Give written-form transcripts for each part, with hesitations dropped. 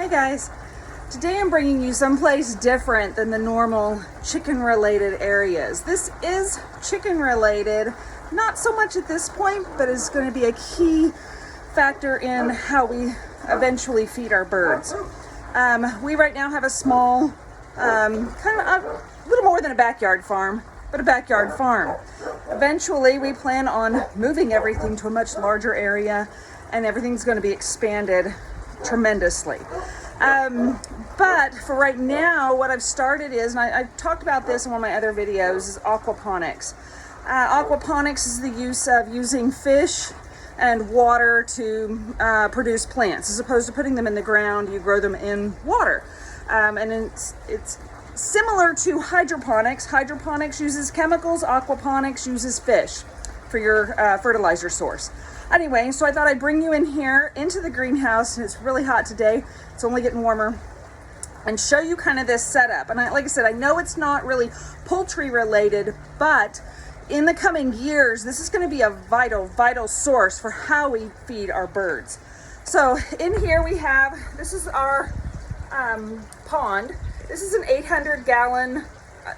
Hey guys, today I'm bringing you someplace different than the normal chicken related areas. This is chicken related, not so much at this point, but it's going to be a key factor in how we eventually feed our birds. We right now have a small, kind of a little more than a backyard farm, but a backyard farm. Eventually we plan on moving everything to a much larger area and everything's going to be expanded tremendously. But for right now, what I've started is, and I've talked about this in one of my other videos, is aquaponics. Aquaponics is the use of using fish and water to produce plants. As opposed to putting them in the ground, you grow them in water. And it's similar to hydroponics. Hydroponics uses chemicals, aquaponics uses fish for your fertilizer source. Anyway, so I thought I'd bring you in here into the greenhouse. It's really hot today. It's only getting warmer. And show you kind of this setup. And like I said, I know it's not really poultry related, but in the coming years, this is going to be a vital source for how we feed our birds. So in here we have, this is our pond. This is an 800-gallon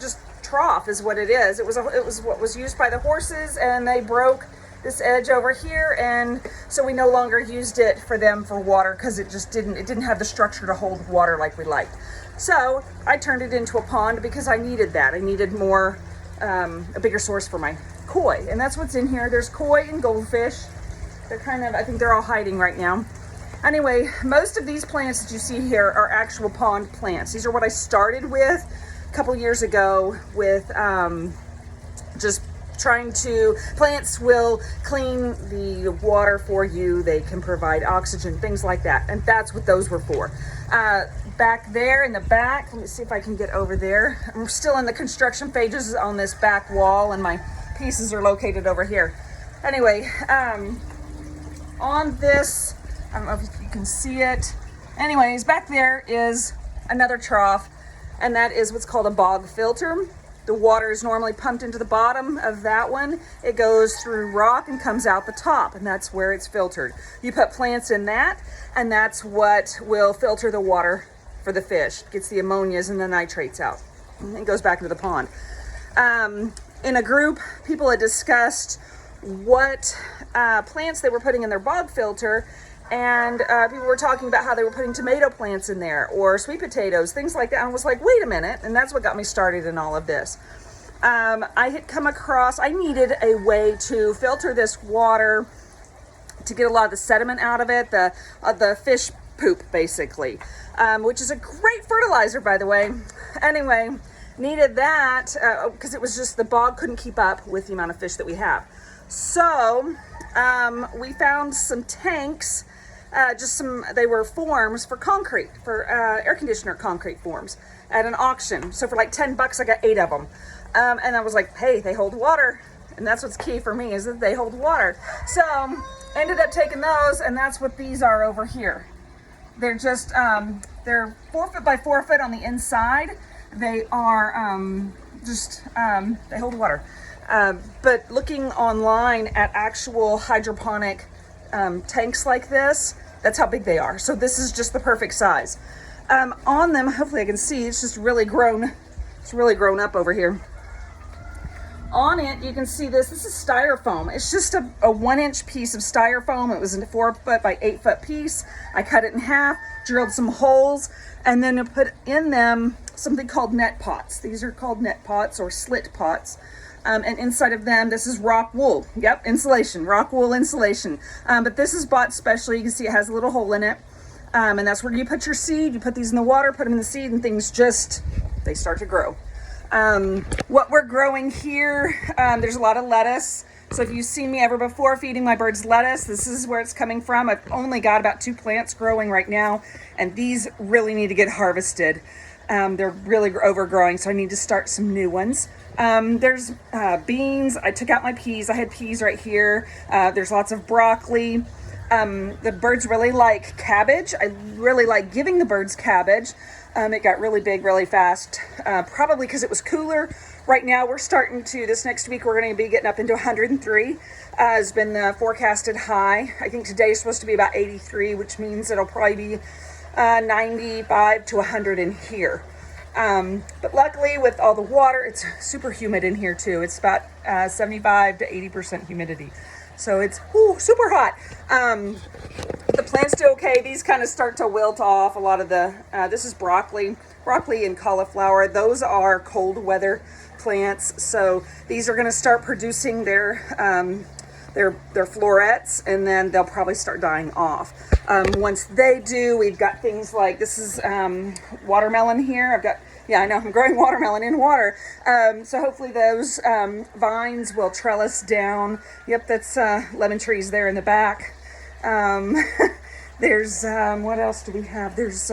just trough is what it is. It was what was used by the horses, and they broke this edge over here, and so we no longer used it for them for water because it didn't have the structure to hold water like we liked. So I turned it into a pond because I needed that. I needed more, a bigger source for my koi, and that's what's in here. There's koi and goldfish. They're I think they're all hiding right now. Anyway, most of these plants that you see here are actual pond plants. These are what I started with a couple years ago with just trying to, plants will clean the water for you. They can provide oxygen, things like that. And that's what those were for. Back there in the back, let me see if I can get over there. I'm still in the construction phases on this back wall, and my pieces are located over here. Anyway, on this, I don't know if you can see it. Anyways, back there is another trough, and that is what's called a bog filter. The water is normally pumped into the bottom of that one. It goes through rock and comes out the top, and that's where it's filtered. You put plants in that, and that's what will filter the water for the fish. Gets the ammonias and the nitrates out, and it goes back into the pond. In a group, people had discussed what plants they were putting in their bog filter, and people were talking about how they were putting tomato plants in there or sweet potatoes, things like that. I was like, wait a minute. And that's what got me started in all of this. I had come across, I needed a way to filter this water to get a lot of the sediment out of it, the fish poop basically, which is a great fertilizer, by the way. Anyway, needed that because it was just the bog couldn't keep up with the amount of fish that we have. So we found some tanks. They were forms for concrete, for air conditioner concrete forms at an auction. So for like $10, I got 8 of them. And I was like, hey, they hold water. And that's what's key for me, is that they hold water. So ended up taking those, and that's what these are over here. They're just, they're 4 foot by 4 foot on the inside. They are they hold water. But looking online at actual hydroponic tanks like this, that's how big they are. So this is just the perfect size. On them, hopefully I can see, it's just really grown. It's really grown up over here. On it, you can see this is styrofoam. It's just a 1-inch piece of styrofoam. It was a 4 foot by 8 foot piece. I cut it in half, drilled some holes, and then I put in them something called net pots. These are called net pots or slit pots. And inside of them, this is rock wool. Yep, insulation, rock wool insulation. But this is bought specially. You can see it has a little hole in it. And that's where you put your seed. You put these in the water, put them in the seed, and things they start to grow. What we're growing here, there's a lot of lettuce. So if you've seen me ever before feeding my birds lettuce, this is where it's coming from. I've only got about 2 plants growing right now, and these really need to get harvested. They're really overgrowing, so I need to start some new ones. There's beans. I took out my peas. I had peas right here. There's lots of broccoli. The birds really like cabbage. I really like giving the birds cabbage. It got really big really fast, probably because it was cooler. Right now we're starting to, this next week we're going to be getting up into 103. Has been the forecasted high. I think today is supposed to be about 83, which means it'll probably be 95 to 100 in here. But luckily with all the water, it's super humid in here too. It's about 75 to 80% humidity. So it's super hot. The plants do okay. These kind of start to wilt off. A lot of the, this is broccoli and cauliflower. Those are cold weather plants. So these are going to start producing their florets, and then they'll probably start dying off. Once they do, we've got things like, this is watermelon here. I know I'm growing watermelon in water. So hopefully those vines will trellis down. Yep, that's lemon trees there in the back. There's, what else do we have? There's,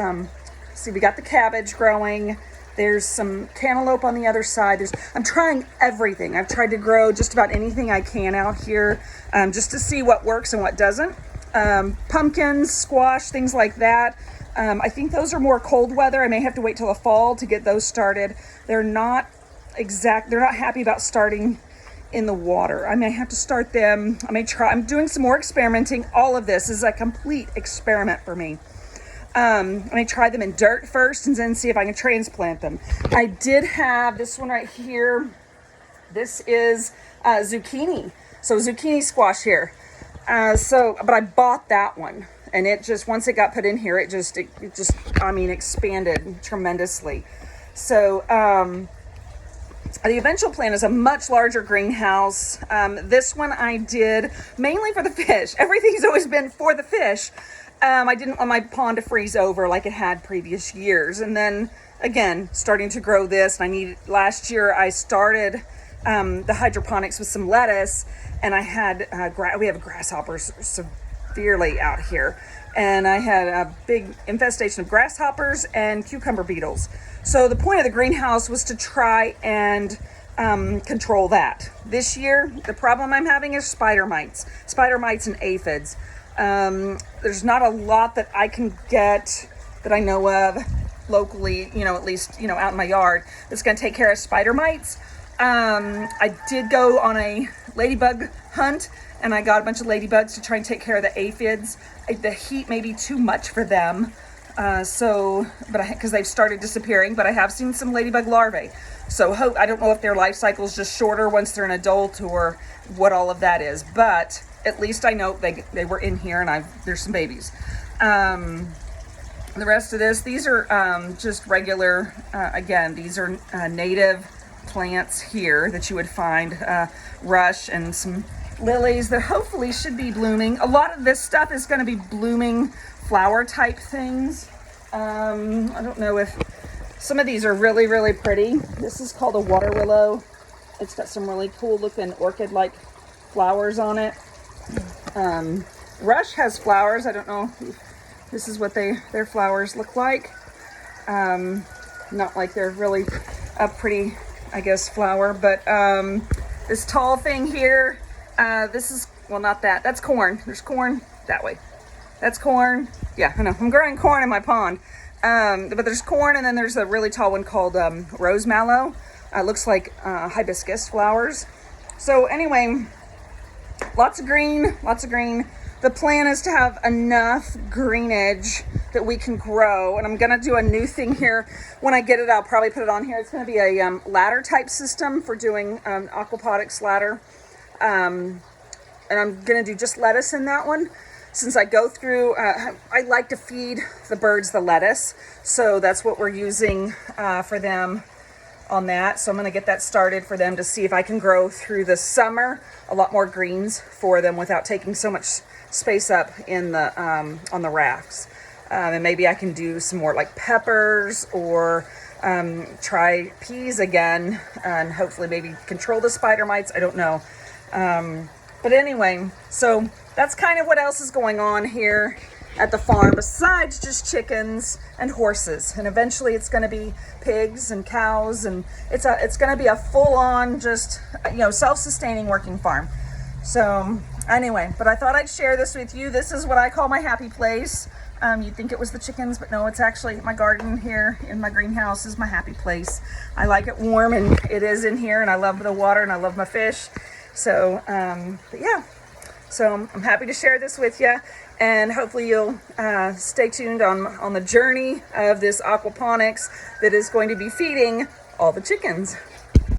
see, we got the cabbage growing. There's some cantaloupe on the other side. I'm trying everything. I've tried to grow just about anything I can out here, just to see what works and what doesn't. Pumpkins, squash, things like that. I think those are more cold weather. I may have to wait till the fall to get those started. They're not happy about starting in the water. I may have to start them. I'm doing some more experimenting. All of this is a complete experiment for me. I may try them in dirt first and then see if I can transplant them. I did have this one right here. This is zucchini. So zucchini squash here. But I bought that one, and it just, once it got put in here, it just expanded tremendously. So, the eventual plan is a much larger greenhouse. This one I did mainly for the fish. Everything's always been for the fish. I didn't want my pond to freeze over like it had previous years. And then again, starting to grow this, and last year I started the hydroponics with some lettuce, and I had we have grasshoppers severely out here, and I had a big infestation of grasshoppers and cucumber beetles. So the point of the greenhouse was to try and control that. This year, the problem I'm having is spider mites and aphids. There's not a lot that I can get that I know of locally, at least, out in my yard, that's going to take care of spider mites. I did go on a ladybug hunt, and I got a bunch of ladybugs to try and take care of the aphids. The heat may be too much for them. Because they've started disappearing, but I have seen some ladybug larvae. So I don't know if their life cycle is just shorter once they're an adult or what all of that is, but at least I know they were in here, and there's some babies. The rest of these are just regular, again, these are native plants here that you would find, rush and some lilies that hopefully should be blooming. A lot of this stuff is going to be blooming flower type things. I don't know if some of these are really, really pretty. This is called a water willow. It's got some really cool looking orchid-like flowers on it. Rush has flowers. I don't know if this is what their flowers look like. Not like they're really a pretty, I guess, flower, but this tall thing here, this is, well, not that. That's corn. There's corn that way. That's corn. Yeah, I know. I'm growing corn in my pond. But there's corn, and then there's a really tall one called rose mallow. Looks like hibiscus flowers. So anyway, lots of green, lots of green. The plan is to have enough greenage that we can grow. And I'm going to do a new thing here. When I get it, I'll probably put it on here. It's going to be a ladder type system for doing aquaponics ladder. And I'm going to do just lettuce in that one. Since I go through, I like to feed the birds the lettuce. So that's what we're using for them on that. So I'm going to get that started for them to see if I can grow through the summer a lot more greens for them without taking so much space up in the on the rafts. And maybe I can do some more like peppers or try peas again, and hopefully maybe control the spider mites. I don't know. But anyway, so that's kind of what else is going on here at the farm besides just chickens and horses. And eventually it's going to be pigs and cows, and it's going to be a full-on just, self-sustaining working farm. So anyway, but I thought I'd share this with you. This is what I call my happy place. You'd think it was the chickens, but no, it's actually my garden here in my greenhouse is my happy place. I like it warm, and it is in here, and I love the water, and I love my fish. So, but yeah. So I'm happy to share this with you, and hopefully you'll stay tuned on the journey of this aquaponics that is going to be feeding all the chickens.